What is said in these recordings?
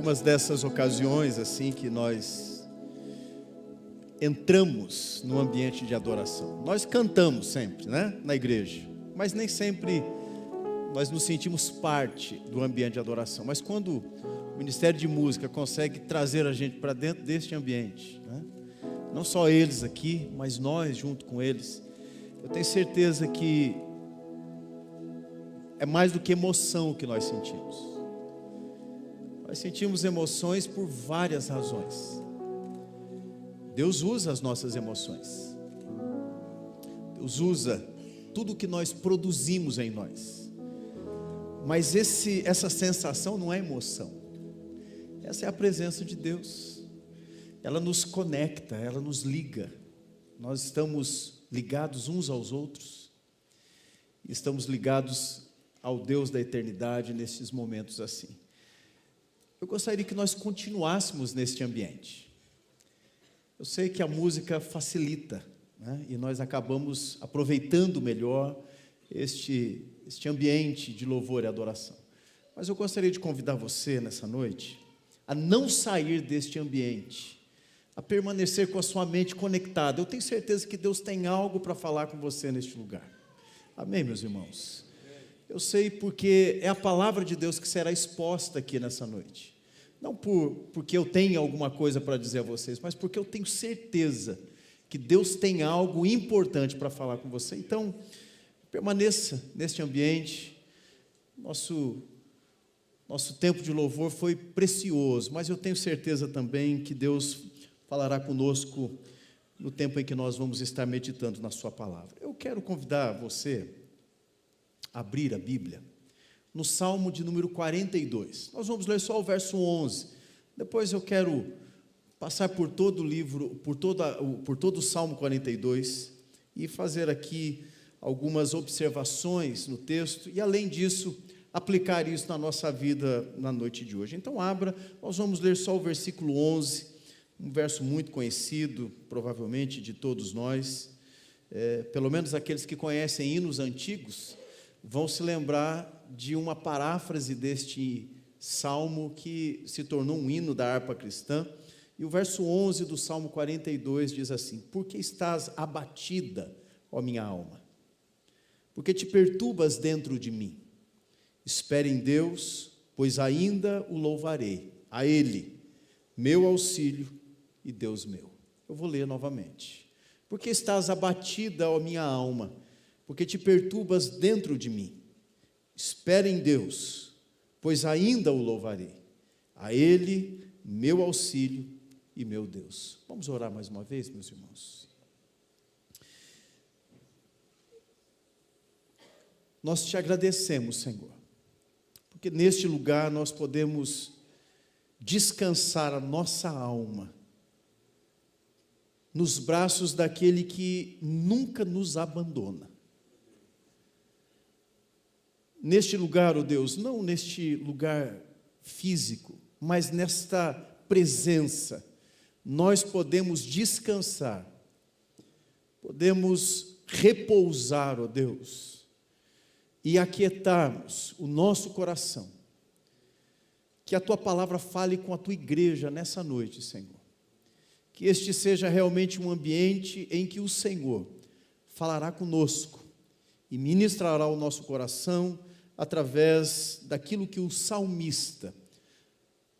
algumas dessas ocasiões assim que nós entramos no ambiente de adoração. Nós cantamos sempre, né, na igreja, mas nem sempre nós nos sentimos parte do ambiente de adoração. Mas quando o Ministério de Música consegue trazer a gente para dentro deste ambiente, né, não só eles aqui, mas nós junto com eles, eu tenho certeza que é mais do que emoção que nós sentimos. Nós sentimos emoções por várias razões. Deus usa as nossas emoções. Deus usa tudo que nós produzimos em nós. Mas essa sensação não é emoção. Essa é a presença de Deus. Ela nos conecta, ela nos liga. Nós estamos ligados uns aos outros. Estamos ligados ao Deus da eternidade nesses momentos assim. Eu gostaria que nós continuássemos neste ambiente. Eu sei que a música facilita, né? E nós acabamos aproveitando melhor este ambiente de louvor e adoração. Mas eu gostaria de convidar você nessa noite a não sair deste ambiente, a permanecer com a sua mente conectada. Eu tenho certeza que Deus tem algo para falar com você neste lugar. Amém, meus irmãos? Eu sei porque é a palavra de Deus que será exposta aqui nessa noite. Não porque eu tenho alguma coisa para dizer a vocês, mas porque eu tenho certeza que Deus tem algo importante para falar com você. Então, permaneça neste ambiente. Nosso tempo de louvor foi precioso, mas eu tenho certeza também que Deus falará conosco no tempo em que nós vamos estar meditando na sua palavra. Eu quero convidar você a abrir a Bíblia no Salmo de número 42. Nós vamos ler só o verso 11. Depois eu quero passar por todo o livro, por todo o Salmo 42 e fazer aqui algumas observações no texto e, além disso, aplicar isso na nossa vida na noite de hoje. Então abra, nós vamos ler só o versículo 11, um verso muito conhecido, provavelmente de todos nós, pelo menos aqueles que conhecem hinos antigos, vão se lembrar de uma paráfrase deste salmo que se tornou um hino da harpa cristã. E o verso 11 do Salmo 42 diz assim: por que estás abatida, ó minha alma? Porque te perturbas dentro de mim? Espere em Deus, pois ainda o louvarei, a Ele, meu auxílio e Deus meu. Eu vou ler novamente. Por que estás abatida, ó minha alma? Porque te perturbas dentro de mim? Espere em Deus, pois ainda o louvarei, a Ele, meu auxílio e meu Deus. Vamos orar mais uma vez, meus irmãos? Nós te agradecemos, Senhor, porque neste lugar nós podemos descansar a nossa alma nos braços daquele que nunca nos abandona. Neste lugar, ó Deus, não neste lugar físico, mas nesta presença, nós podemos descansar, podemos repousar, ó Deus, e aquietarmos o nosso coração. Que a Tua palavra fale com a Tua igreja nessa noite, Senhor. Que este seja realmente um ambiente em que o Senhor falará conosco e ministrará o nosso coração através daquilo que o salmista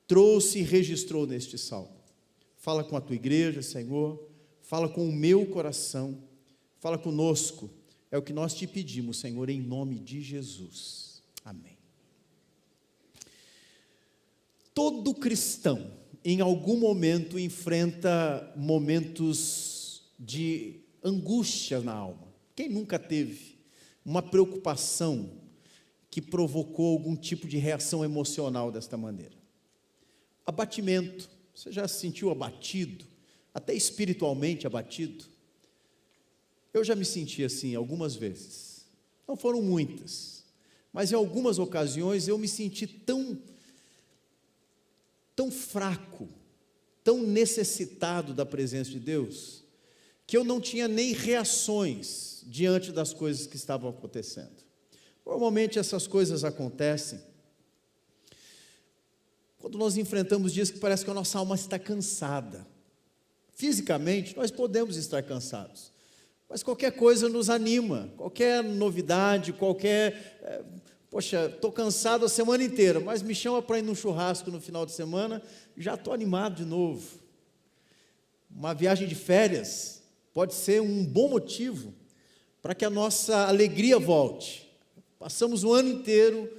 trouxe e registrou neste salmo. Fala com a Tua igreja, Senhor, fala com o meu coração, fala conosco, é o que nós te pedimos, Senhor, em nome de Jesus. Amém. Todo cristão, em algum momento, enfrenta momentos de angústia na alma. Quem nunca teve uma preocupação que provocou algum tipo de reação emocional desta maneira? Abatimento. Você já se sentiu abatido? Até espiritualmente abatido? Eu já me senti assim algumas vezes. Não foram muitas, mas em algumas ocasiões eu me senti tão fraco, tão necessitado da presença de Deus, que eu não tinha nem reações diante das coisas que estavam acontecendo. Normalmente essas coisas acontecem quando nós enfrentamos dias que parece que a nossa alma está cansada. Fisicamente, nós podemos estar cansados, mas qualquer coisa nos anima, qualquer novidade, poxa, estou cansado a semana inteira, mas me chama para ir num churrasco no final de semana, já estou animado de novo. Uma viagem de férias pode ser um bom motivo para que a nossa alegria volte. Passamos o ano inteiro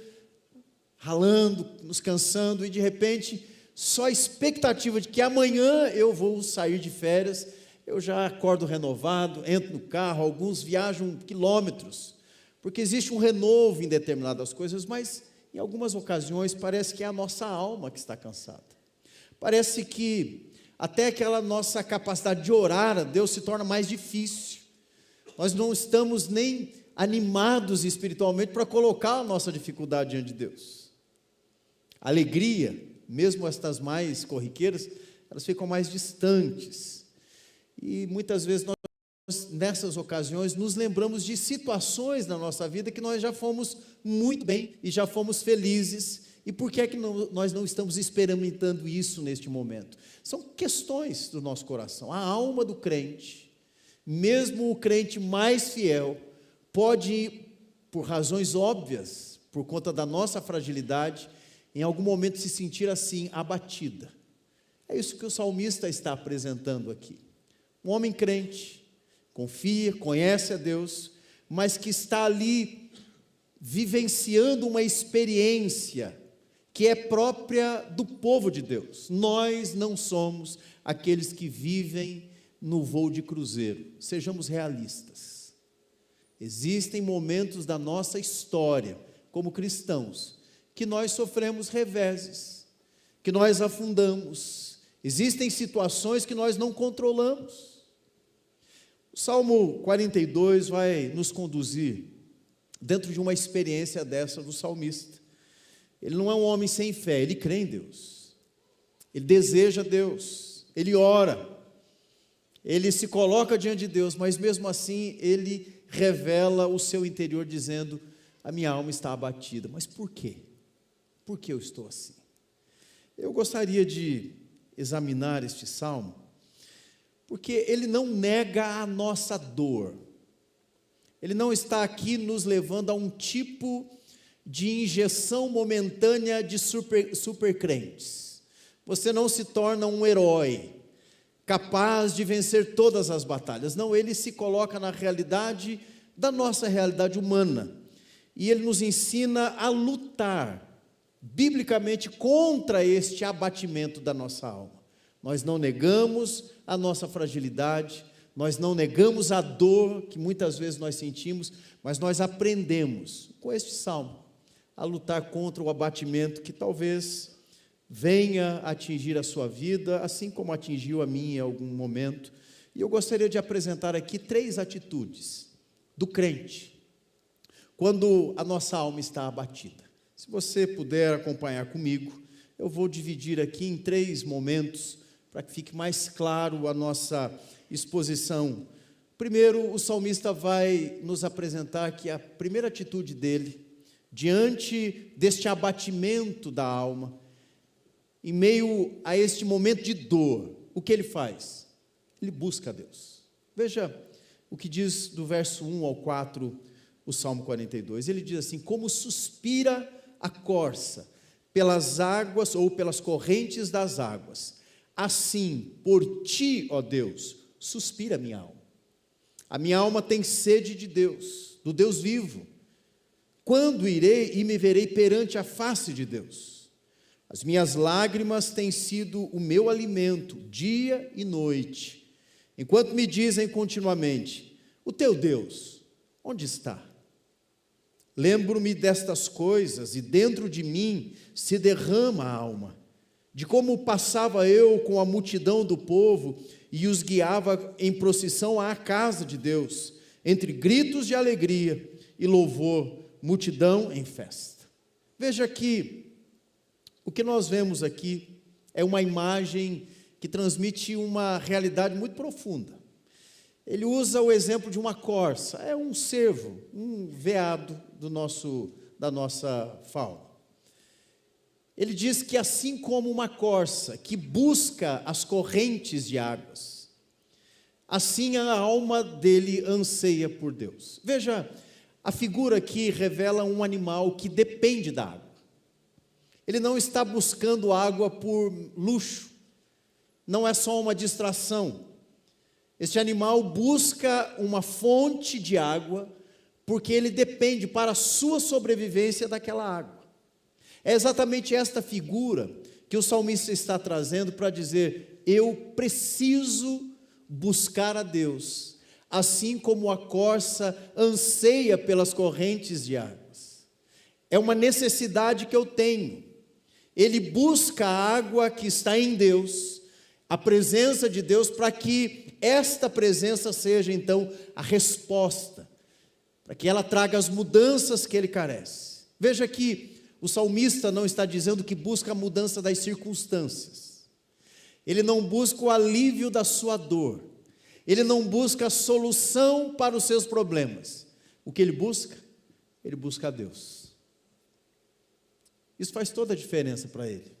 ralando, nos cansando, e de repente, só a expectativa de que amanhã eu vou sair de férias, eu já acordo renovado, entro no carro, alguns viajam quilômetros, porque existe um renovo em determinadas coisas, mas em algumas ocasiões parece que é a nossa alma que está cansada. Parece que até aquela nossa capacidade de orar a Deus se torna mais difícil. Nós não estamos nem animados espiritualmente para colocar a nossa dificuldade diante de Deus. A alegria, mesmo estas mais corriqueiras, elas ficam mais distantes. E muitas vezes nós, nessas ocasiões, nos lembramos de situações na nossa vida que nós já fomos muito bem e já fomos felizes. E por que é que nós não estamos experimentando isso neste momento? São questões do nosso coração. A alma do crente, mesmo o crente mais fiel, pode, por razões óbvias, por conta da nossa fragilidade, em algum momento se sentir assim, abatida. É isso que o salmista está apresentando aqui. Um homem crente, confia, conhece a Deus, mas que está ali vivenciando uma experiência que é própria do povo de Deus. Nós não somos aqueles que vivem no voo de cruzeiro. Sejamos realistas. Existem momentos da nossa história, como cristãos, que nós sofremos reveses, que nós afundamos. Existem situações que nós não controlamos. O Salmo 42 vai nos conduzir dentro de uma experiência dessa do salmista. Ele não é um homem sem fé, ele crê em Deus, ele deseja Deus, ele ora, ele se coloca diante de Deus, mas mesmo assim ele revela o seu interior dizendo: a minha alma está abatida. Mas por quê? Por que eu estou assim? Eu gostaria de examinar este salmo, porque ele não nega a nossa dor, ele não está aqui nos levando a um tipo de injeção momentânea de super crentes. Você não se torna um herói, capaz de vencer todas as batalhas. Não, ele se coloca na realidade da nossa realidade humana, e ele nos ensina a lutar biblicamente contra este abatimento da nossa alma. Nós não negamos a nossa fragilidade, nós não negamos a dor que muitas vezes nós sentimos, mas nós aprendemos com este salmo a lutar contra o abatimento que talvez venha atingir a sua vida, assim como atingiu a mim em algum momento. E eu gostaria de apresentar aqui 3 atitudes do crente quando a nossa alma está abatida. Se você puder acompanhar comigo, eu vou dividir aqui em 3 momentos, para que fique mais claro a nossa exposição. Primeiro, o salmista vai nos apresentar que a primeira atitude dele, diante deste abatimento da alma, em meio a este momento de dor, o que ele faz? Ele busca a Deus. Veja o que diz do verso 1 ao 4, o Salmo 42. Ele diz assim: como suspira a corça pelas águas ou pelas correntes das águas, assim por ti, ó Deus, suspira a minha alma. A minha alma tem sede de Deus, do Deus vivo. Quando irei e me verei perante a face de Deus? As minhas lágrimas têm sido o meu alimento, dia e noite, enquanto me dizem continuamente: o teu Deus, onde está? Lembro-me destas coisas e dentro de mim se derrama a alma, de como passava eu com a multidão do povo e os guiava em procissão à casa de Deus, entre gritos de alegria e louvor, multidão em festa. Veja que o que nós vemos aqui é uma imagem que transmite uma realidade muito profunda. Ele usa o exemplo de uma corça, é um cervo, um veado da nossa fauna. Ele diz que assim como uma corça que busca as correntes de águas, assim a alma dele anseia por Deus. Veja, a figura aqui revela um animal que depende da água. Ele não está buscando água por luxo, não é só uma distração. Este animal busca uma fonte de água, porque ele depende para a sua sobrevivência daquela água. É exatamente esta figura que o salmista está trazendo para dizer: eu preciso buscar a Deus, assim como a corça anseia pelas correntes de águas. É uma necessidade que eu tenho. Ele busca a água que está em Deus, a presença de Deus, para que esta presença seja então a resposta, para que ela traga as mudanças que ele carece. Veja que o salmista não está dizendo que busca a mudança das circunstâncias, ele não busca o alívio da sua dor, ele não busca a solução para os seus problemas. O que ele busca? Ele busca a Deus. Isso faz toda a diferença para ele.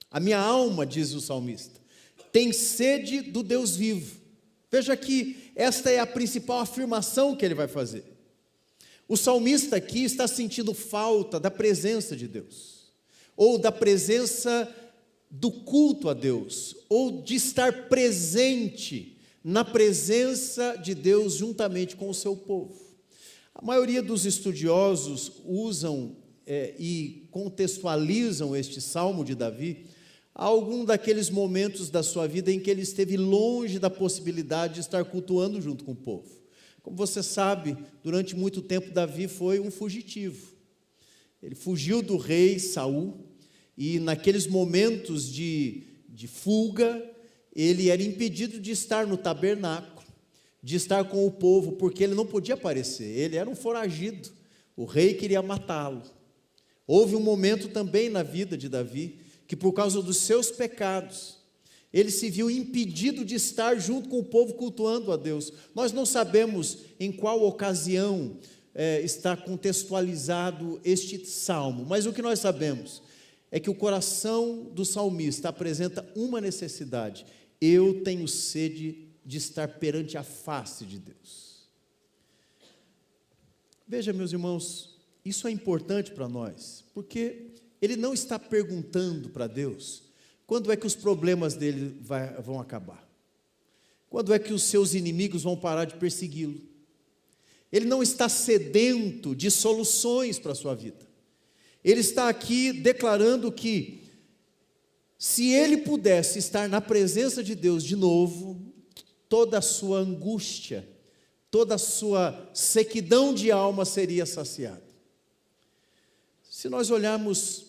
A minha alma, diz o salmista, tem sede do Deus vivo. Veja que esta é a principal afirmação que ele vai fazer. O salmista aqui está sentindo falta da presença de Deus, ou da presença do culto a Deus, ou de estar presente na presença de Deus juntamente com o seu povo. A maioria dos estudiosos usam e contextualizam este salmo de Davi a algum daqueles momentos da sua vida em que ele esteve longe da possibilidade de estar cultuando junto com o povo. Como você sabe, durante muito tempo Davi foi um fugitivo. Ele fugiu do rei Saul e naqueles momentos de fuga, ele era impedido de estar no tabernáculo, de estar com o povo, porque ele não podia aparecer, ele era um foragido, o rei queria matá-lo. Houve um momento também na vida de Davi, que por causa dos seus pecados, ele se viu impedido de estar junto com o povo cultuando a Deus. Nós não sabemos em qual ocasião está contextualizado este salmo, mas o que nós sabemos é que o coração do salmista apresenta uma necessidade: eu tenho sede de estar perante a face de Deus. Veja, meus irmãos, isso é importante para nós, porque ele não está perguntando para Deus quando é que os problemas dele vão acabar, quando é que os seus inimigos vão parar de persegui-lo. Ele não está sedento de soluções para a sua vida. Ele está aqui declarando que, se ele pudesse estar na presença de Deus de novo, toda a sua angústia, toda a sua sequidão de alma seria saciada. Se nós olharmos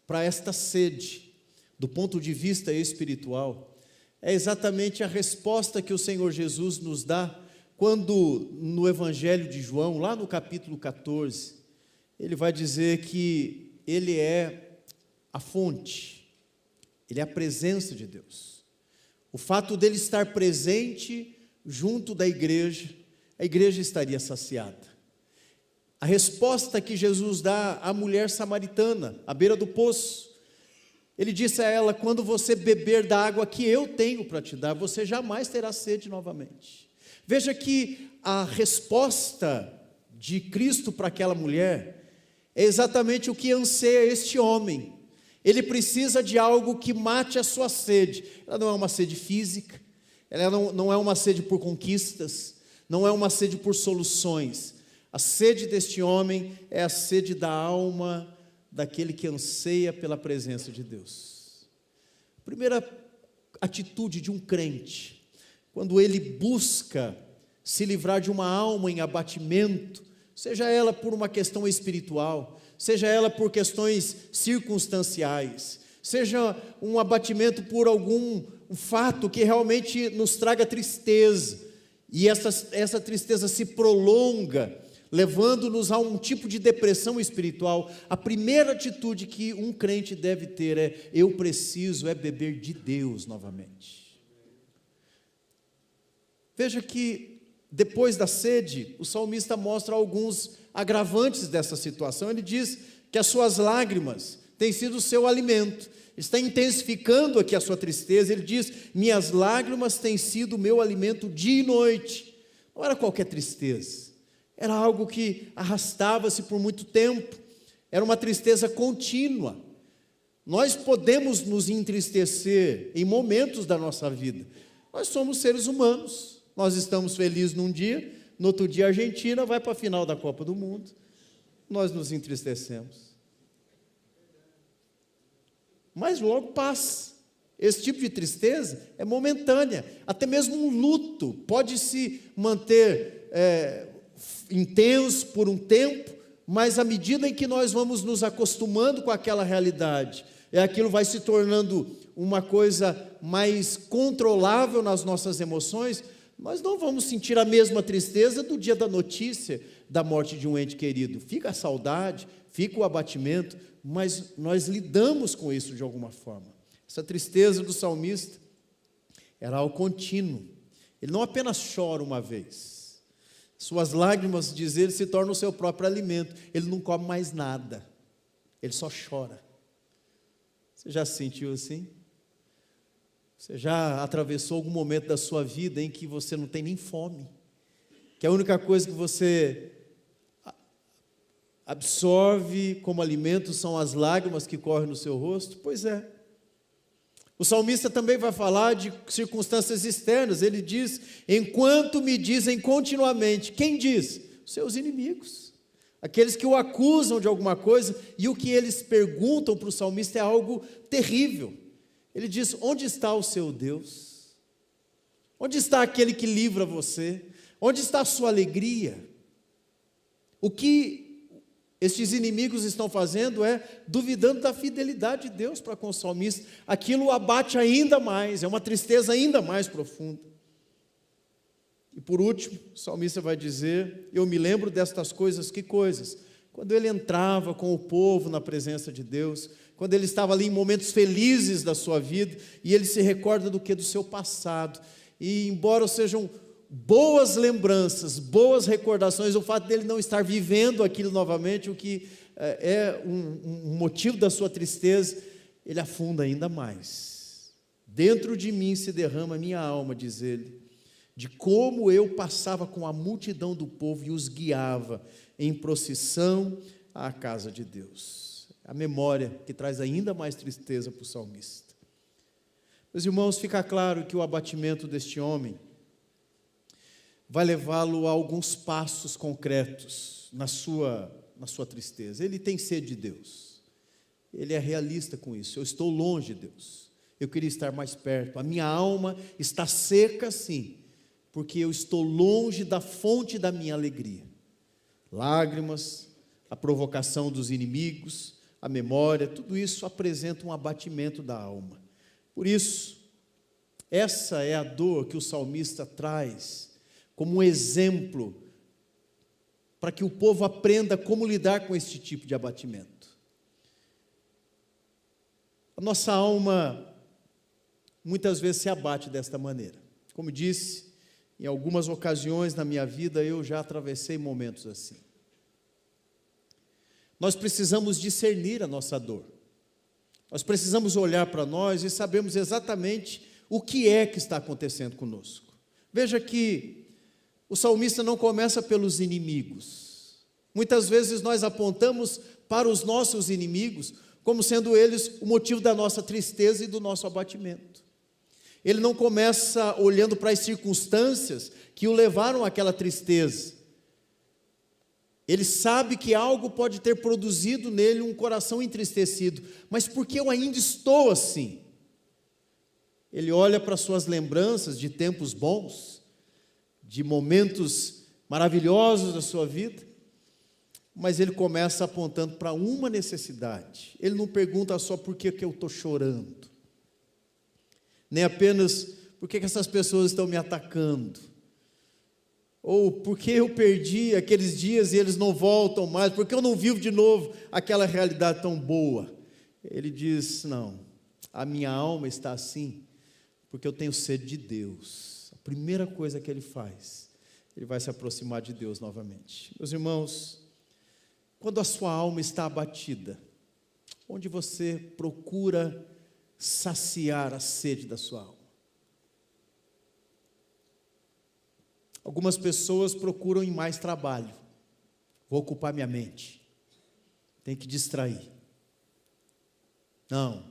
para esta sede, do ponto de vista espiritual, é exatamente a resposta que o Senhor Jesus nos dá, quando no Evangelho de João, lá no capítulo 14, ele vai dizer que ele é a fonte, ele é a presença de Deus. O fato dele estar presente junto da igreja, a igreja estaria saciada. A resposta que Jesus dá à mulher samaritana, à beira do poço, ele disse a ela: quando você beber da água que eu tenho para te dar, você jamais terá sede novamente. Veja que a resposta de Cristo para aquela mulher é exatamente o que anseia este homem. Ele precisa de algo que mate a sua sede. Ela não é uma sede física, ela não é uma sede por conquistas, não é uma sede por soluções. A sede deste homem é a sede da alma daquele que anseia pela presença de Deus. A primeira atitude de um crente, quando ele busca se livrar de uma alma em abatimento, seja ela por uma questão espiritual, seja ela por questões circunstanciais, seja um abatimento por algum fato que realmente nos traga tristeza, e essa tristeza se prolonga, levando-nos a um tipo de depressão espiritual, a primeira atitude que um crente deve ter é: eu preciso beber de Deus novamente. Veja que depois da sede, o salmista mostra alguns agravantes dessa situação. Ele diz que as suas lágrimas tem sido o seu alimento. Está intensificando aqui a sua tristeza. Ele diz: minhas lágrimas têm sido o meu alimento dia e noite. Não era qualquer tristeza, era algo que arrastava-se por muito tempo, era uma tristeza contínua. Nós podemos nos entristecer em momentos da nossa vida. Nós somos seres humanos, nós estamos felizes num dia, no outro dia a Argentina vai para a final da Copa do Mundo, nós nos entristecemos. Mas logo passa. Esse tipo de tristeza é momentânea. Até mesmo um luto pode se manter intenso por um tempo, mas à medida em que nós vamos nos acostumando com aquela realidade, aquilo vai se tornando uma coisa mais controlável nas nossas emoções, nós não vamos sentir a mesma tristeza do dia da notícia da morte de um ente querido. Fica a saudade, fica o abatimento, mas nós lidamos com isso de alguma forma. Essa tristeza do salmista era algo contínuo. Ele não apenas chora uma vez. Suas lágrimas, diz ele, se tornam o seu próprio alimento. Ele não come mais nada. Ele só chora. Você já se sentiu assim? Você já atravessou algum momento da sua vida em que você não tem nem fome? Que a única coisa que você absorve como alimento são as lágrimas que correm no seu rosto? Pois é. O salmista também vai falar de circunstâncias externas. Ele diz: enquanto me dizem continuamente. Quem diz? Seus inimigos, aqueles que o acusam de alguma coisa, e o que eles perguntam para o salmista é algo terrível. Ele diz: onde está o seu Deus? Onde está aquele que livra você? Onde está a sua alegria? O que estes inimigos estão fazendo é duvidando da fidelidade de Deus para com o salmista. Aquilo o abate ainda mais, é uma tristeza ainda mais profunda. E por último, o salmista vai dizer: eu me lembro destas coisas. Que coisas? Quando ele entrava com o povo na presença de Deus, quando ele estava ali em momentos felizes da sua vida, e ele se recorda do que? Do seu passado. E embora sejam boas lembranças, boas recordações, o fato dele não estar vivendo aquilo novamente, o que é um motivo da sua tristeza, ele afunda ainda mais. Dentro de mim se derrama a minha alma, diz ele, de como eu passava com a multidão do povo e os guiava em procissão à casa de Deus. A memória que traz ainda mais tristeza para o salmista. Meus irmãos, fica claro que o abatimento deste homem vai levá-lo a alguns passos concretos na sua tristeza. Ele tem sede de Deus, ele é realista com isso. Eu estou longe de Deus, eu queria estar mais perto. A minha alma está seca sim, porque eu estou longe da fonte da minha alegria. Lágrimas, a provocação dos inimigos, a memória, tudo isso apresenta um abatimento da alma. Por isso, essa é a dor que o salmista traz como um exemplo para que o povo aprenda como lidar com este tipo de abatimento. A nossa alma muitas vezes se abate desta maneira. Como disse, em algumas ocasiões na minha vida eu já atravessei momentos assim. Nós precisamos discernir a nossa dor. Nós precisamos olhar para nós e sabermos exatamente o que é que está acontecendo conosco. Veja que o salmista não começa pelos inimigos. Muitas vezes nós apontamos para os nossos inimigos como sendo eles o motivo da nossa tristeza e do nosso abatimento. Ele não começa olhando para as circunstâncias que o levaram àquela tristeza. Ele sabe que algo pode ter produzido nele um coração entristecido. Mas por que eu ainda estou assim? Ele olha para suas lembranças de tempos bons, de momentos maravilhosos da sua vida, mas ele começa apontando para uma necessidade. Ele não pergunta só por que eu estou chorando, nem apenas por que essas pessoas estão me atacando, ou por que eu perdi aqueles dias e eles não voltam mais, por que eu não vivo de novo aquela realidade tão boa. Ele diz: não, a minha alma está assim porque eu tenho sede de Deus. A primeira coisa que ele faz, ele vai se aproximar de Deus novamente. Meus irmãos, quando a sua alma está abatida, Onde você procura saciar a sede da sua alma? Algumas pessoas procuram em mais trabalho. Vou ocupar minha mente. Tem que distrair. Não.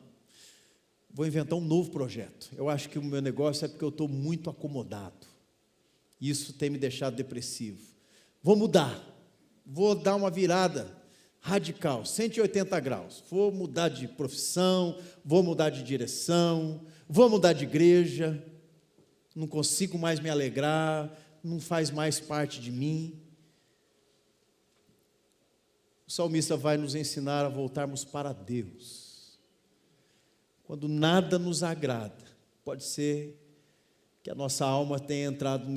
Vou inventar um novo projeto. Eu acho que o meu negócio é porque eu estou muito acomodado. Isso tem me deixado depressivo. Vou mudar. Vou dar uma virada radical, 180 graus. Vou mudar de profissão, vou mudar de direção, vou mudar de igreja. Não consigo mais me alegrar, não faz mais parte de mim. O salmista vai nos ensinar a voltarmos para Deus. Quando nada nos agrada, pode ser que a nossa alma tenha entrado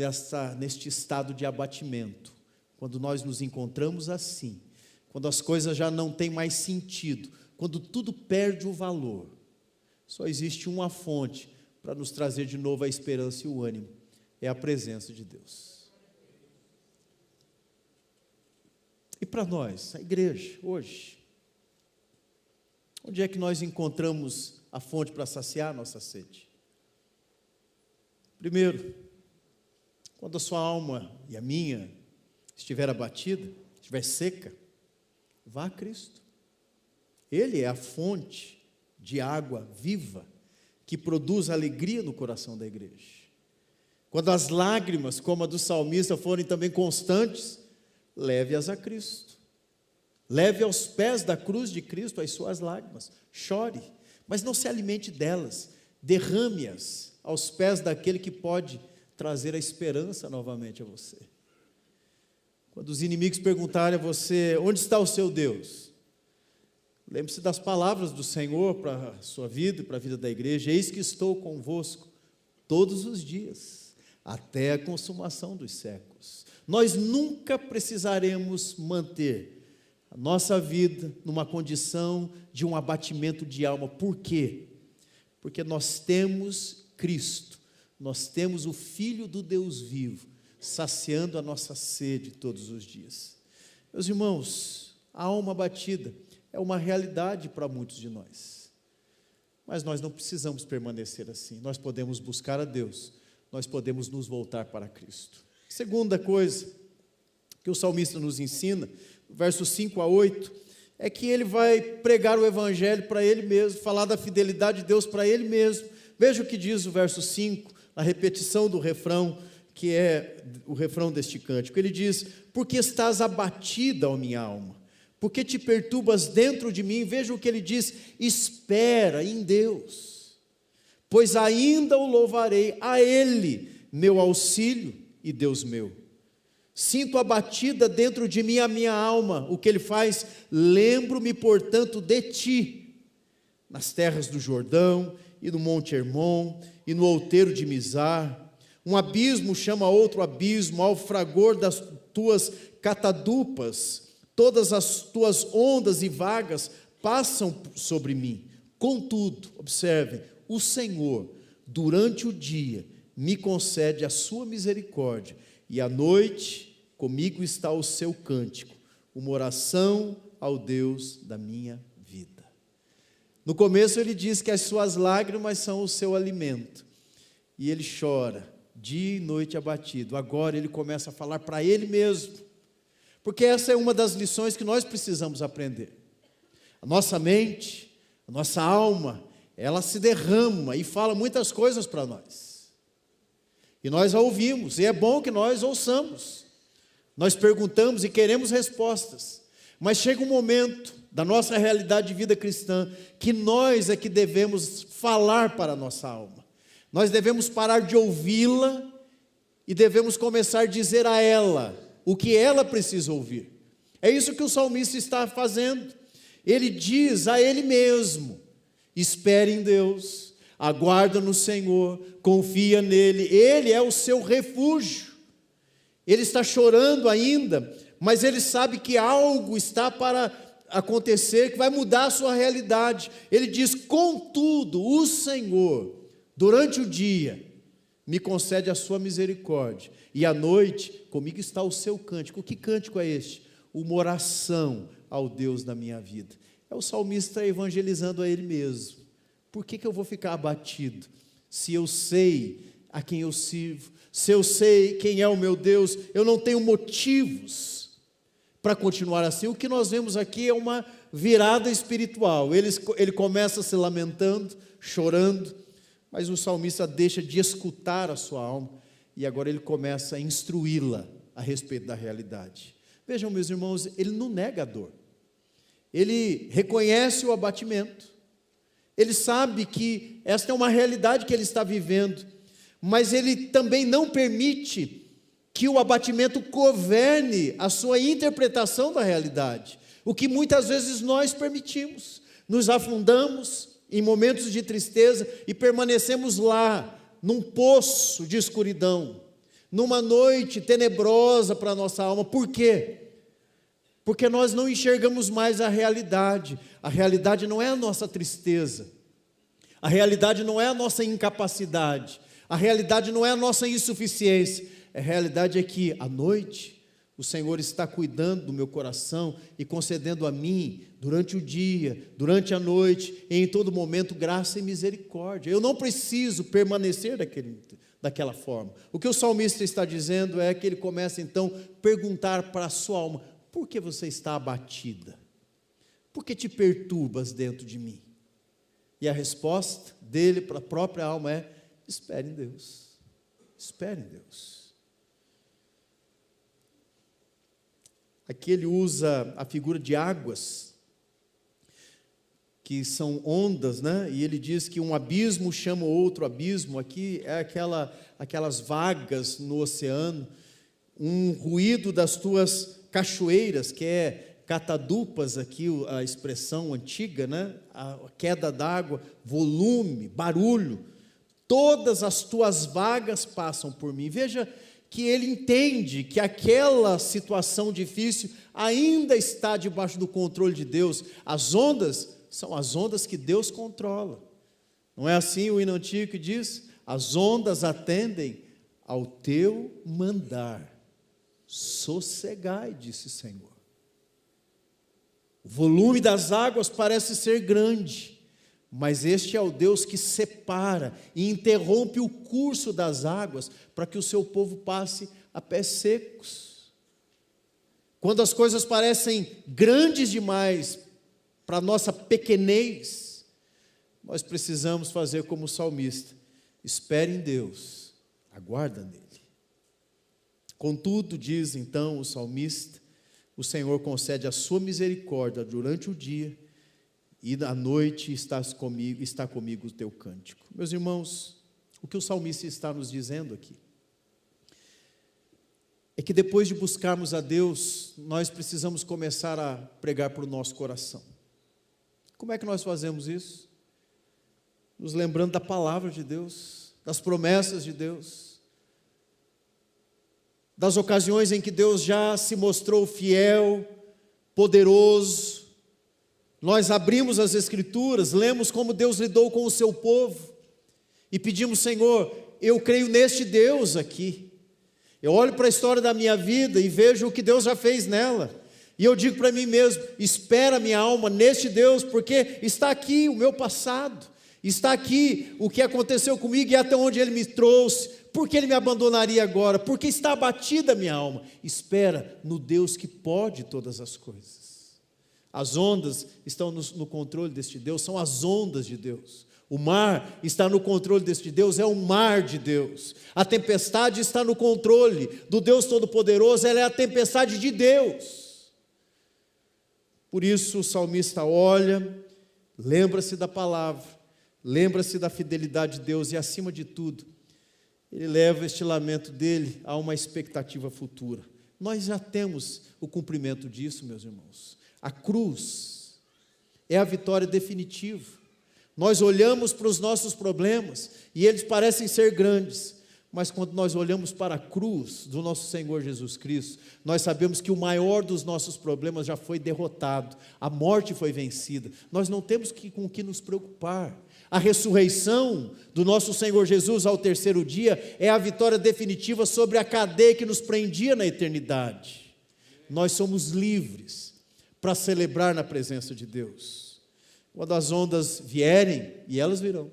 neste estado de abatimento. Quando nós nos encontramos assim, quando as coisas já não têm mais sentido, quando tudo perde o valor, só existe uma fonte para nos trazer de novo a esperança e o ânimo, é a presença de Deus. E para nós, a igreja, hoje, onde é que nós encontramos a fonte para saciar a nossa sede? Primeiro, quando a sua alma e a minha estiver abatida, estiver seca, vá a Cristo. Ele é a fonte de água viva que produz alegria no coração da igreja. Quando as lágrimas, como a do salmista, forem também constantes, leve-as a Cristo. Leve aos pés da cruz de Cristo as suas lágrimas. Chore, mas não se alimente delas. Derrame-as aos pés daquele que pode trazer a esperança novamente a você. Quando os inimigos perguntarem a você, onde está o seu Deus? Lembre-se das palavras do Senhor para a sua vida e para a vida da igreja. Eis que estou convosco todos os dias, até a consumação dos séculos. Nós nunca precisaremos manter a nossa vida numa condição de um abatimento de alma. Por quê? Porque nós temos Cristo, nós temos o Filho do Deus vivo, saciando a nossa sede todos os dias. Meus irmãos, a alma abatida é uma realidade para muitos de nós, mas nós não precisamos permanecer assim. Nós podemos buscar a Deus, nós podemos nos voltar para Cristo. Segunda coisa que o salmista nos ensina, versos 5 a 8, é que ele vai pregar o evangelho para ele mesmo, falar da fidelidade de Deus para ele mesmo. Veja o que diz o verso 5, a repetição do refrão, que é o refrão deste cântico. Ele diz: porque estás abatida, ó minha alma, porque te perturbas dentro de mim. Veja o que ele diz: espera em Deus, pois ainda o louvarei, a Ele, meu auxílio e Deus meu. Sinto abatida dentro de mim a minha alma. O que ele faz? Lembro-me, portanto, de ti, nas terras do Jordão, e no Monte Hermon, e no outeiro de Mizar. Um abismo chama outro abismo, ao fragor das tuas catadupas, todas as tuas ondas e vagas passam sobre mim. Contudo, observem, o Senhor, durante o dia, me concede a sua misericórdia, e à noite comigo está o seu cântico, uma oração ao Deus da minha vida. No começo ele diz que as suas lágrimas são o seu alimento, e ele chora, dia e noite abatido. Agora ele começa a falar para ele mesmo, porque essa é uma das lições que nós precisamos aprender. A nossa mente, a nossa alma, ela se derrama e fala muitas coisas para nós, e nós a ouvimos, e é bom que nós ouçamos. Nós perguntamos e queremos respostas, mas chega um momento da nossa realidade de vida cristã que nós é que devemos falar para a nossa alma. Nós devemos parar de ouvi-la e devemos começar a dizer a ela o que ela precisa ouvir. É isso que o salmista está fazendo. Ele diz a ele mesmo: espere em Deus, aguarda no Senhor, confia nele, Ele é o seu refúgio. Ele está chorando ainda, mas ele sabe que algo está para acontecer, que vai mudar a sua realidade. Ele diz: contudo, o Senhor, durante o dia, me concede a sua misericórdia, e à noite, comigo está o seu cântico. Que cântico é este? Uma oração ao Deus da minha vida. É o salmista evangelizando a ele mesmo. Por que eu vou ficar abatido? Se eu sei a quem eu sirvo, se eu sei quem é o meu Deus, eu não tenho motivos para continuar assim. O que nós vemos aqui é uma virada espiritual. Ele começa se lamentando, chorando, mas o salmista deixa de escutar a sua alma e agora ele começa a instruí-la a respeito da realidade. Vejam, meus irmãos, ele não nega a dor. Ele reconhece o abatimento. Ele sabe que esta é uma realidade que ele está vivendo, mas ele também não permite que o abatimento governe a sua interpretação da realidade, o que muitas vezes nós permitimos. Nos afundamos em momentos de tristeza e permanecemos lá, num poço de escuridão, numa noite tenebrosa para a nossa alma. Por quê? Porque nós não enxergamos mais a realidade. A realidade não é a nossa tristeza, a realidade não é a nossa incapacidade, a realidade não é a nossa insuficiência. A realidade é que à noite o Senhor está cuidando do meu coração e concedendo a mim, durante o dia, durante a noite, e em todo momento, graça e misericórdia. Eu não preciso permanecer daquela forma. O que o salmista está dizendo é que ele começa então a perguntar para a sua alma: por que você está abatida? Por que te perturbas dentro de mim? E a resposta dele para a própria alma é: espere em Deus. Espere em Deus. Aqui ele usa a figura de águas, que são ondas, né? E ele diz que um abismo chama outro abismo. Aqui é aquelas vagas no oceano, um ruído das tuas cachoeiras, que é catadupas, aqui a expressão antiga, né? A queda d'água, volume, barulho, todas as tuas vagas passam por mim. Veja que ele entende que aquela situação difícil ainda está debaixo do controle de Deus. As ondas são as ondas que Deus controla. Não é assim o hino antigo que diz: as ondas atendem ao teu mandar, sossegai, disse o Senhor. O volume das águas parece ser grande, mas este é o Deus que separa e interrompe o curso das águas para que o seu povo passe a pés secos. Quando as coisas parecem grandes demais para a nossa pequenez, nós precisamos fazer como o salmista: espere em Deus, aguarda nele. Contudo, diz então o salmista, o Senhor concede a sua misericórdia durante o dia, e à noite está comigo o teu cântico. Meus irmãos, o que o salmista está nos dizendo aqui é que depois de buscarmos a Deus, nós precisamos começar a pregar para o nosso coração. Como é que nós fazemos isso? Nos lembrando da palavra de Deus, das promessas de Deus, das ocasiões em que Deus já se mostrou fiel, poderoso. Nós abrimos as Escrituras, lemos como Deus lidou com o seu povo e pedimos: Senhor, eu creio neste Deus aqui. Eu olho para a história da minha vida e vejo o que Deus já fez nela, e eu digo para mim mesmo: espera minha alma neste Deus, porque está aqui o meu passado, está aqui o que aconteceu comigo e até onde Ele me trouxe. Por que Ele me abandonaria agora? Porque está abatida a minha alma. Espera no Deus que pode todas as coisas. As ondas estão no controle deste Deus, são as ondas de Deus. O mar está no controle deste Deus, é o mar de Deus. A tempestade está no controle do Deus Todo-Poderoso, ela é a tempestade de Deus. Por isso o salmista olha, lembra-se da palavra, lembra-se da fidelidade de Deus e, acima de tudo, ele leva este lamento dele a uma expectativa futura. Nós já temos o cumprimento disso, meus irmãos. A cruz é a vitória definitiva. Nós olhamos para os nossos problemas e eles parecem ser grandes, mas quando nós olhamos para a cruz do nosso Senhor Jesus Cristo, nós sabemos que o maior dos nossos problemas já foi derrotado, a morte foi vencida. Nós não temos com o que nos preocupar. A ressurreição do nosso Senhor Jesus ao terceiro dia é a vitória definitiva sobre a cadeia que nos prendia na eternidade. Nós somos livres para celebrar na presença de Deus. Quando as ondas vierem, e elas virão,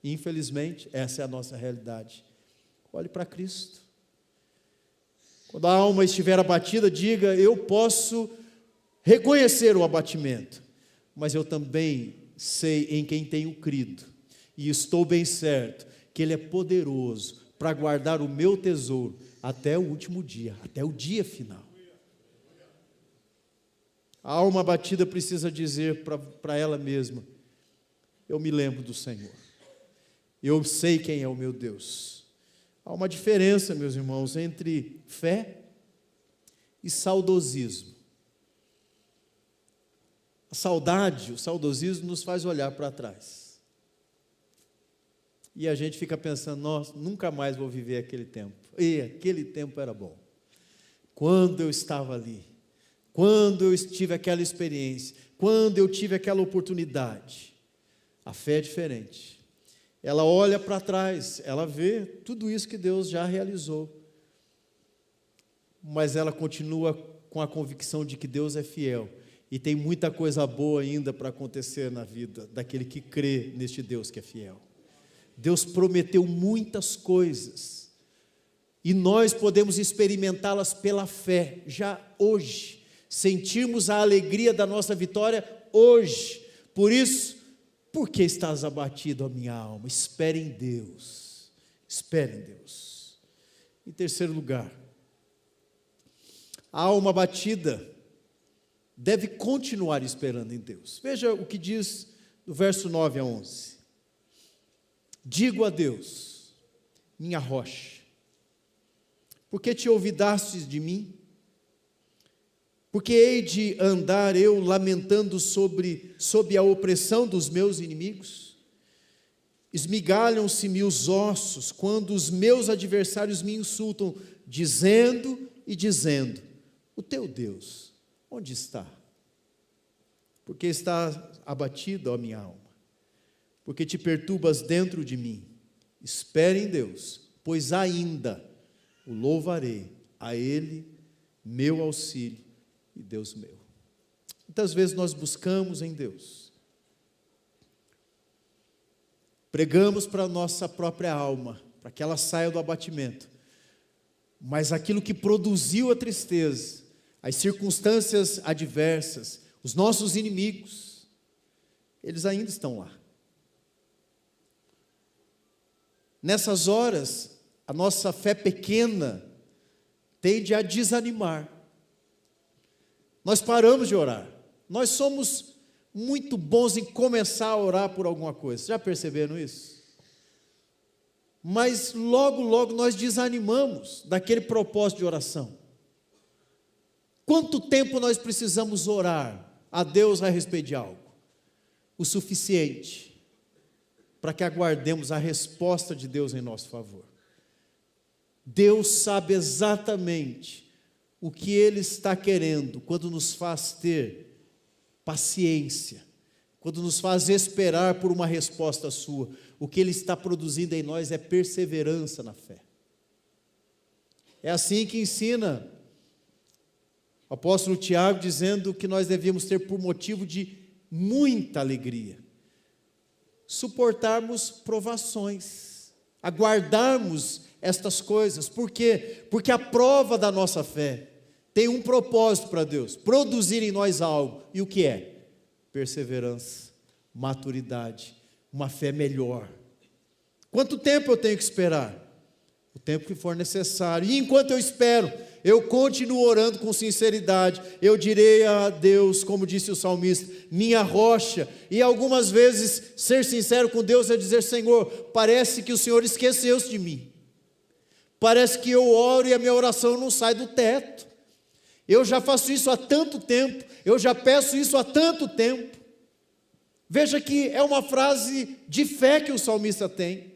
infelizmente, essa é a nossa realidade. Olhe para Cristo. Quando a alma estiver abatida, diga: eu posso reconhecer o abatimento, mas eu também sei em quem tenho crido, e estou bem certo que Ele é poderoso para guardar o meu tesouro até o último dia, até o dia final. A alma abatida precisa dizer para ela mesma: eu me lembro do Senhor, eu sei quem é o meu Deus. Há uma diferença, meus irmãos, entre fé e saudosismo. A saudade, o saudosismo nos faz olhar para trás. E a gente fica pensando: nossa, nunca mais vou viver aquele tempo. E aquele tempo era bom. Quando eu estava ali, quando eu tive aquela experiência, quando eu tive aquela oportunidade. A fé é diferente. Ela olha para trás, ela vê tudo isso que Deus já realizou. Mas ela continua com a convicção de que Deus é fiel. E tem muita coisa boa ainda para acontecer na vida daquele que crê neste Deus que é fiel. Deus prometeu muitas coisas. E nós podemos experimentá-las pela fé, já hoje. Sentirmos a alegria da nossa vitória hoje. Por isso, por que estás abatido, a minha alma? Espere em Deus. Espere em Deus. Em terceiro lugar, a alma abatida deve continuar esperando em Deus. Veja o que diz do verso 9 a 11. Digo a Deus, minha rocha, porque te olvidastes de mim? Porque hei de andar eu lamentando sob a opressão dos meus inimigos? Esmigalham-se-me os ossos, quando os meus adversários me insultam, dizendo e dizendo: o teu Deus, onde está? Porque estás abatido, ó minha alma, porque te perturbas dentro de mim. Espere em Deus, pois ainda o louvarei, a Ele, meu auxílio e Deus meu. Muitas vezes nós buscamos em Deus, pregamos para a nossa própria alma, para que ela saia do abatimento, mas aquilo que produziu a tristeza, as circunstâncias adversas, os nossos inimigos, eles ainda estão lá. Nessas horas, a nossa fé pequena tende a desanimar. Nós paramos de orar. Nós somos muito bons em começar a orar por alguma coisa. Já perceberam isso? Mas logo, logo nós desanimamos daquele propósito de oração. Quanto tempo nós precisamos orar a Deus a respeito de algo? O suficiente para que aguardemos a resposta de Deus em nosso favor. Deus sabe exatamente o que Ele está querendo quando nos faz ter paciência, quando nos faz esperar por uma resposta sua. O que Ele está produzindo em nós é perseverança na fé. É assim que ensina o apóstolo Tiago, dizendo que nós devíamos ter por motivo de muita alegria suportarmos provações, aguardarmos estas coisas. Por quê? Porque a prova da nossa fé tem um propósito para Deus: produzir em nós algo. E o que é? Perseverança, maturidade, uma fé melhor. Quanto tempo eu tenho que esperar? O tempo que for necessário. E enquanto eu espero, eu continuo orando com sinceridade. Eu direi a Deus, como disse o salmista, minha rocha. E algumas vezes ser sincero com Deus é dizer: Senhor, parece que o Senhor esqueceu-se de mim. Parece que eu oro e a minha oração não sai do teto. Eu já faço isso há tanto tempo, eu já peço isso há tanto tempo. Veja que é uma frase de fé que o salmista tem.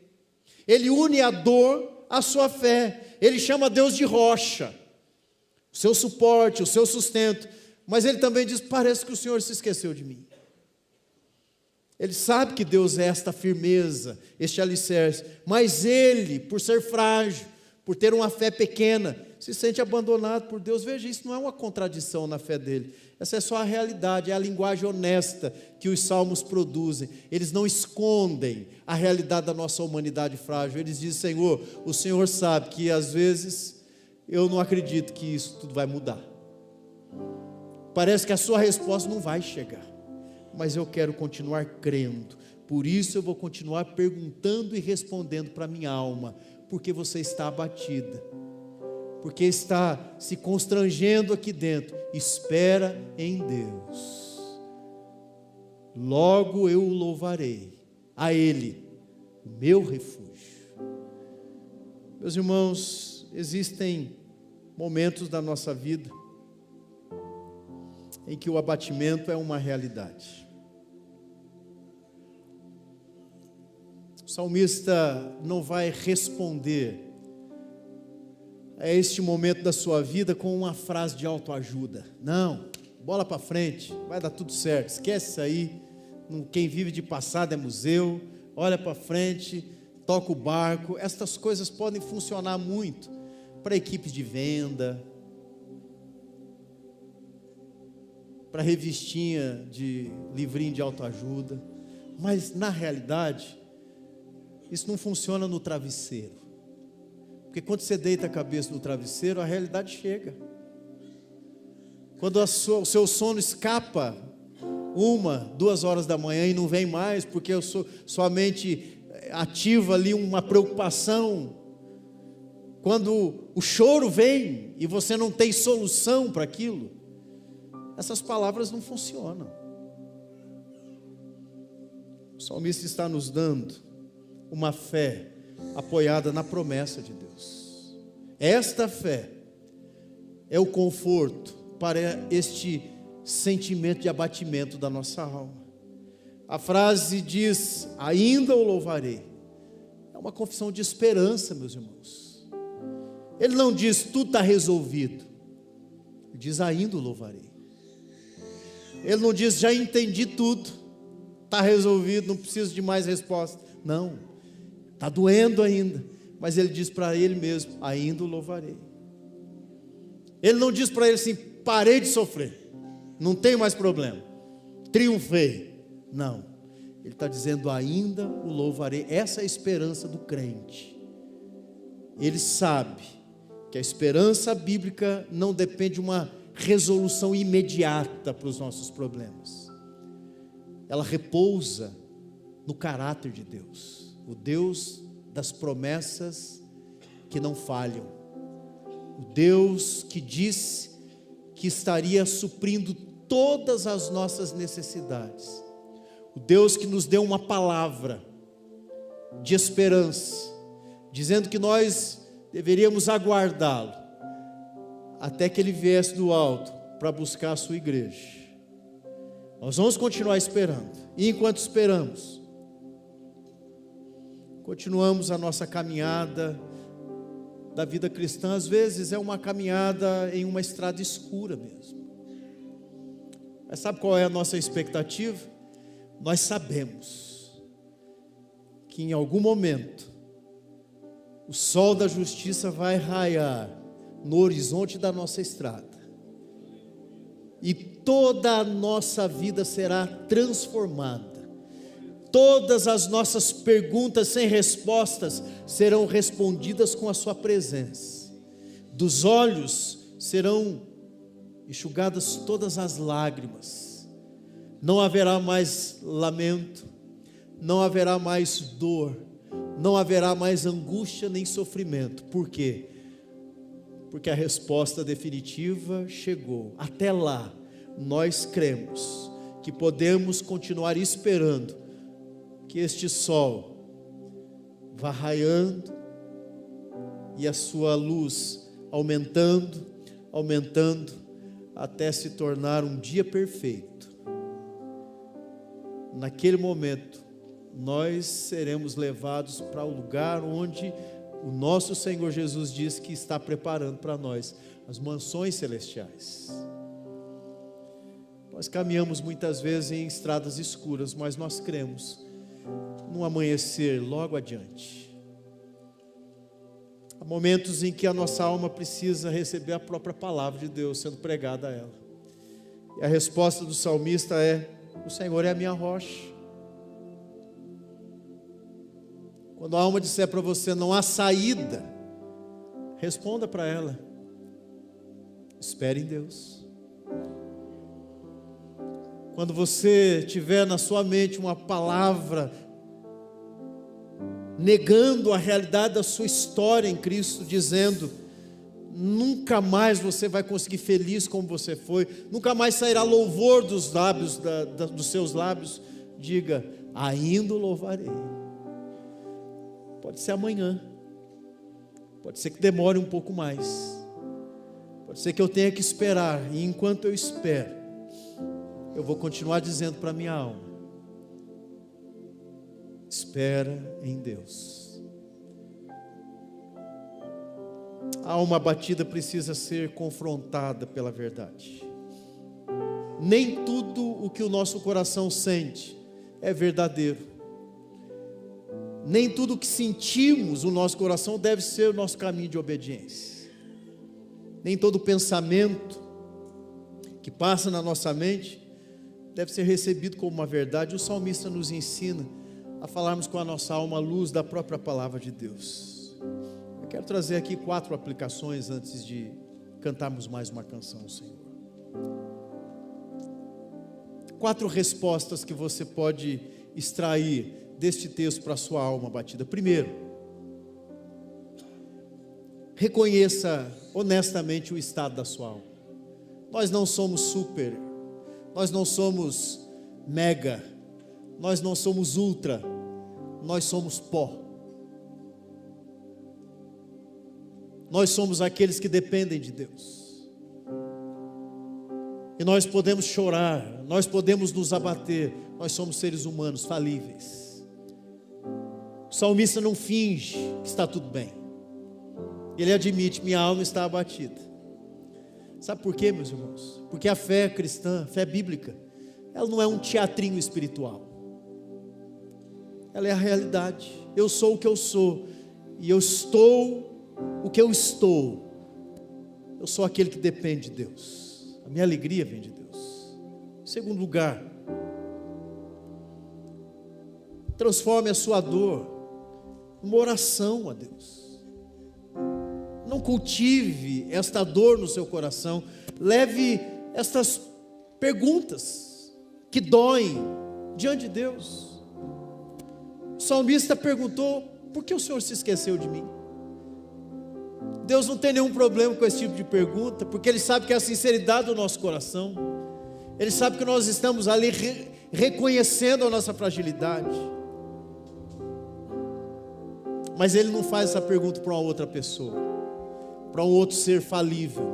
Ele une a dor à sua fé. Ele chama Deus de rocha, o seu suporte, o seu sustento. Mas ele também diz: parece que o Senhor se esqueceu de mim. Ele sabe que Deus é esta firmeza, este alicerce. Mas ele, por ser frágil, por ter uma fé pequena, se sente abandonado por Deus. Veja, isso não é uma contradição na fé dele. Essa é só a realidade, é a linguagem honesta que os salmos produzem. Eles não escondem a realidade da nossa humanidade frágil. Eles dizem: Senhor, o Senhor sabe que às vezes eu não acredito que isso tudo vai mudar. Parece que a sua resposta não vai chegar, mas eu quero continuar crendo. Por isso eu vou continuar perguntando e respondendo para a minha alma, porque você está abatida, porque está se constrangendo aqui dentro. Espera em Deus, logo eu o louvarei, a Ele, o meu refúgio. Meus irmãos, existem momentos da nossa vida em que o abatimento é uma realidade. O salmista não vai responder a este momento da sua vida com uma frase de autoajuda. Não, bola para frente, vai dar tudo certo, esquece isso aí. Quem vive de passado é museu, olha para frente, toca o barco. Estas coisas podem funcionar muito para equipes de venda, para revistinha de livrinho de autoajuda, mas na realidade isso não funciona no travesseiro, porque quando você deita a cabeça no travesseiro, a realidade chega. Quando o seu sono escapa 1, 2 horas da manhã e não vem mais, porque sua mente ativa ali uma preocupação, quando o choro vem e você não tem solução para aquilo, essas palavras não funcionam. O salmista está nos dando uma fé apoiada na promessa de Deus. Esta fé é o conforto para este sentimento de abatimento da nossa alma. A frase diz: ainda o louvarei. É uma confissão de esperança, meus irmãos. Ele não diz tudo está resolvido, ele diz: ainda o louvarei. Ele não diz: já entendi tudo, está resolvido, não preciso de mais resposta. Não, está doendo ainda, mas ele diz para ele mesmo: ainda o louvarei. Ele não diz para ele assim: parei de sofrer, não tenho mais problema, triunfei. Não, ele está dizendo: ainda o louvarei. Essa é a esperança do crente. Ele sabe que a esperança bíblica não depende de uma resolução imediata para os nossos problemas. Ela repousa no caráter de Deus, o Deus das promessas que não falham, o Deus que disse que estaria suprindo todas as nossas necessidades, o Deus que nos deu uma palavra de esperança, dizendo que nós deveríamos aguardá-lo até que Ele viesse do alto para buscar a sua igreja. Nós vamos continuar esperando, e enquanto esperamos, continuamos a nossa caminhada da vida cristã. Às vezes é uma caminhada em uma estrada escura mesmo, mas sabe qual é a nossa expectativa? Nós sabemos que em algum momento o sol da justiça vai raiar no horizonte da nossa estrada, e toda a nossa vida será transformada. Todas as nossas perguntas sem respostas serão respondidas com a sua presença. Dos olhos serão enxugadas todas as lágrimas. Não haverá mais lamento, não haverá mais dor, não haverá mais angústia nem sofrimento. Por quê? Porque a resposta definitiva chegou. Até lá, nós cremos que podemos continuar esperando que este sol vá raiando e a sua luz aumentando, aumentando, até se tornar um dia perfeito. Naquele momento, nós seremos levados para o lugar onde o nosso Senhor Jesus diz que está preparando para nós as mansões celestiais. Nós caminhamos muitas vezes em estradas escuras, mas nós cremos num amanhecer logo adiante. Há momentos em que a nossa alma precisa receber a própria palavra de Deus sendo pregada a ela. E a resposta do salmista é: o Senhor é a minha rocha. Quando a alma disser para você não há saída, responda para ela: espere em Deus. Quando você tiver na sua mente uma palavra negando a realidade da sua história em Cristo, dizendo: nunca mais você vai conseguir feliz como você foi, nunca mais sairá louvor dos lábios, dos seus lábios, diga: ainda o louvarei. Pode ser amanhã, pode ser que demore um pouco mais, pode ser que eu tenha que esperar, e enquanto eu espero, eu vou continuar dizendo para minha alma: espera em Deus. A alma abatida precisa ser confrontada pela verdade. Nem tudo o que o nosso coração sente é verdadeiro. Nem tudo o que sentimos no nosso coração deve ser o nosso caminho de obediência. Nem todo pensamento que passa na nossa mente deve ser recebido como uma verdade. O salmista nos ensina a falarmos com a nossa alma à luz da própria palavra de Deus. Eu quero trazer aqui 4 aplicações antes de cantarmos mais uma canção ao Senhor. 4 respostas que você pode extrair deste texto para a sua alma abatida. Primeiro, reconheça honestamente o estado da sua alma. Nós não somos super, nós não somos mega, nós não somos ultra, nós somos pó. Nós somos aqueles que dependem de Deus. E nós podemos chorar, nós podemos nos abater, nós somos seres humanos falíveis. O salmista não finge que está tudo bem. Ele admite: minha alma está abatida. Sabe por quê, meus irmãos? Porque a fé cristã, a fé bíblica, ela não é um teatrinho espiritual. Ela é a realidade. Eu sou o que eu sou, e eu estou o que eu estou. Eu sou aquele que depende de Deus. A minha alegria vem de Deus. Em segundo lugar, transforme a sua dor uma oração a Deus. Não cultive esta dor no seu coração. Leve estas perguntas que doem diante de Deus. O salmista perguntou: por que o Senhor se esqueceu de mim? Deus não tem nenhum problema com esse tipo de pergunta, porque Ele sabe que é a sinceridade do nosso coração. Ele sabe que nós estamos ali reconhecendo a nossa fragilidade. Mas Ele não faz essa pergunta para uma outra pessoa, para um outro ser falível.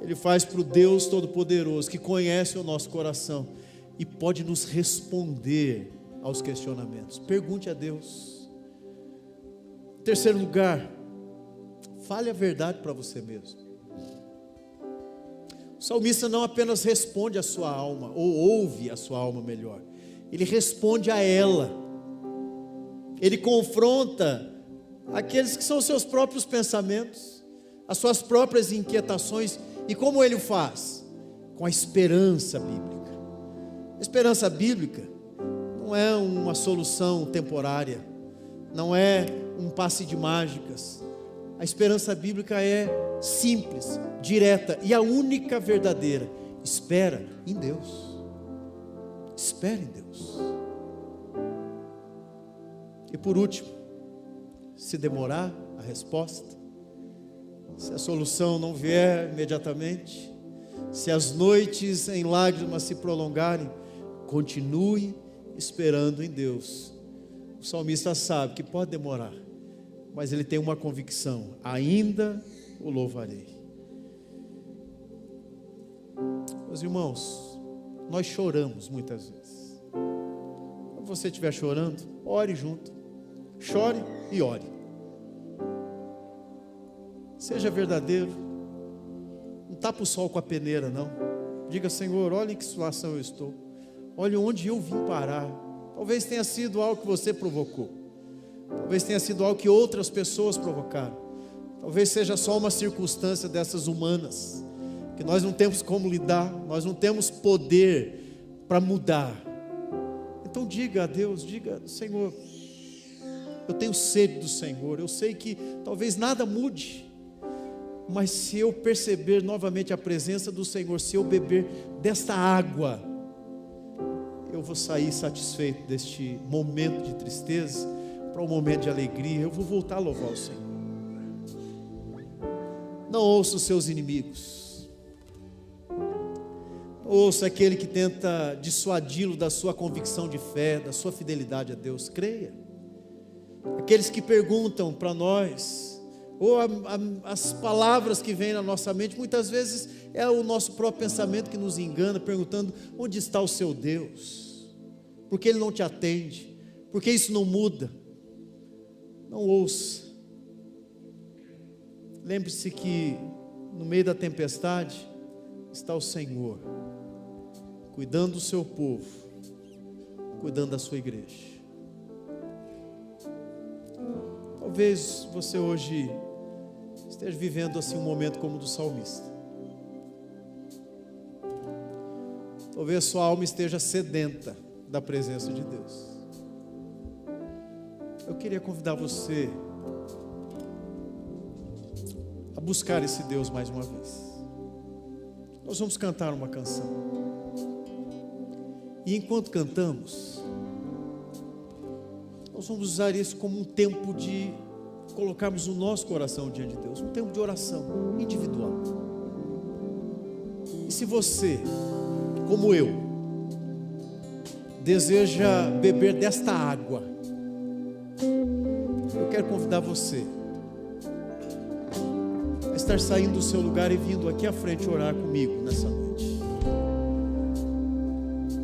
Ele faz para o Deus Todo-Poderoso, que conhece o nosso coração e pode nos responder aos questionamentos. Pergunte a Deus. Em terceiro lugar, fale a verdade para você mesmo. O salmista não apenas responde à sua alma, ou ouve a sua alma melhor, ele responde a ela. Ele confronta aqueles que são os seus próprios pensamentos, as suas próprias inquietações. E como ele o faz? Com a esperança bíblica. A esperança bíblica não é uma solução temporária, não é um passe de mágicas. A esperança bíblica é simples, direta e a única verdadeira. Espera em Deus. Espera em Deus. E por último, se demorar a resposta, se a solução não vier imediatamente, se as noites em lágrimas se prolongarem, continue esperando em Deus. O salmista sabe que pode demorar, mas ele tem uma convicção: ainda o louvarei. Meus irmãos, nós choramos muitas vezes. Quando você estiver chorando, ore junto. Chore e ore. Seja verdadeiro. Não tapa o sol com a peneira, não. Diga: Senhor, olha em que situação eu estou. Olha onde eu vim parar. Talvez tenha sido algo que você provocou. Talvez tenha sido algo que outras pessoas provocaram. Talvez seja só uma circunstância dessas humanas, que nós não temos como lidar, nós não temos poder para mudar. Então diga a Deus, diga: Senhor, eu tenho sede do Senhor, eu sei que talvez nada mude, mas se eu perceber novamente a presença do Senhor, se eu beber desta água, eu vou sair satisfeito deste momento de tristeza para um momento de alegria, eu vou voltar a louvar o Senhor. Não ouça os seus inimigos, ouça aquele que tenta dissuadi-lo da sua convicção de fé, da sua fidelidade a Deus. Creia. Aqueles que perguntam para nós, ou as palavras que vêm na nossa mente, muitas vezes é o nosso próprio pensamento que nos engana, perguntando: onde está o seu Deus? Por que Ele não te atende? Por que isso não muda? Não ouça. Lembre-se que no meio da tempestade está o Senhor, cuidando do seu povo, cuidando da sua igreja. Talvez você hoje esteja vivendo assim um momento como o do salmista. Talvez sua alma esteja sedenta da presença de Deus. Eu queria convidar você a buscar esse Deus mais uma vez. Nós vamos cantar uma canção, e enquanto cantamos, nós vamos usar isso como um tempo de colocarmos o nosso coração diante de Deus, um tempo de oração individual. E se você, como eu, deseja beber desta água, eu quero convidar você a estar saindo do seu lugar e vindo aqui à frente orar comigo nessa noite.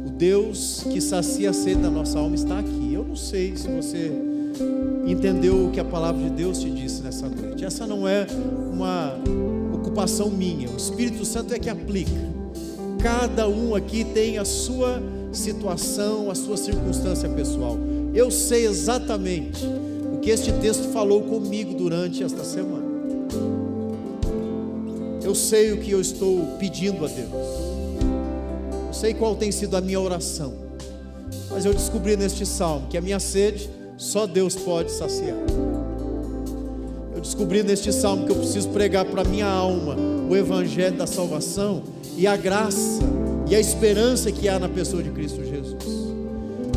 O Deus que sacia a sede da nossa alma está aqui. Eu não sei se você entendeu o que a palavra de Deus te disse nessa noite. Essa não é uma ocupação minha, o Espírito Santo é que aplica. Cada um aqui tem a sua situação, a sua circunstância pessoal. Eu sei exatamente o que este texto falou comigo durante esta semana. Eu sei o que eu estou pedindo a Deus, eu sei qual tem sido a minha oração, mas eu descobri neste salmo que a minha sede só Deus pode saciar. Eu descobri neste salmo que eu preciso pregar para a minha alma o evangelho da salvação e a graça e a esperança que há na pessoa de Cristo Jesus.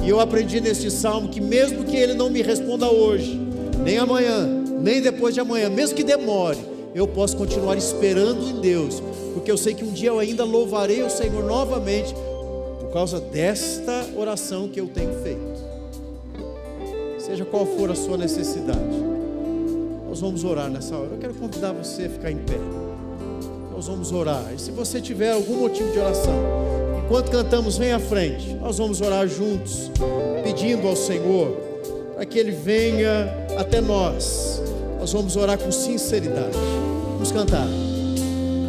E eu aprendi neste salmo que mesmo que Ele não me responda hoje, nem amanhã, nem depois de amanhã, mesmo que demore, eu posso continuar esperando em Deus, porque eu sei que um dia eu ainda louvarei o Senhor novamente, por causa desta oração que eu tenho feito. Seja qual for a sua necessidade, nós vamos orar nessa hora. Eu quero convidar você a ficar em pé. Nós vamos orar, e se você tiver algum motivo de oração, enquanto cantamos, vem à frente. Nós vamos orar juntos, pedindo ao Senhor para que Ele venha até nós. Nós vamos orar com sinceridade. Vamos cantar.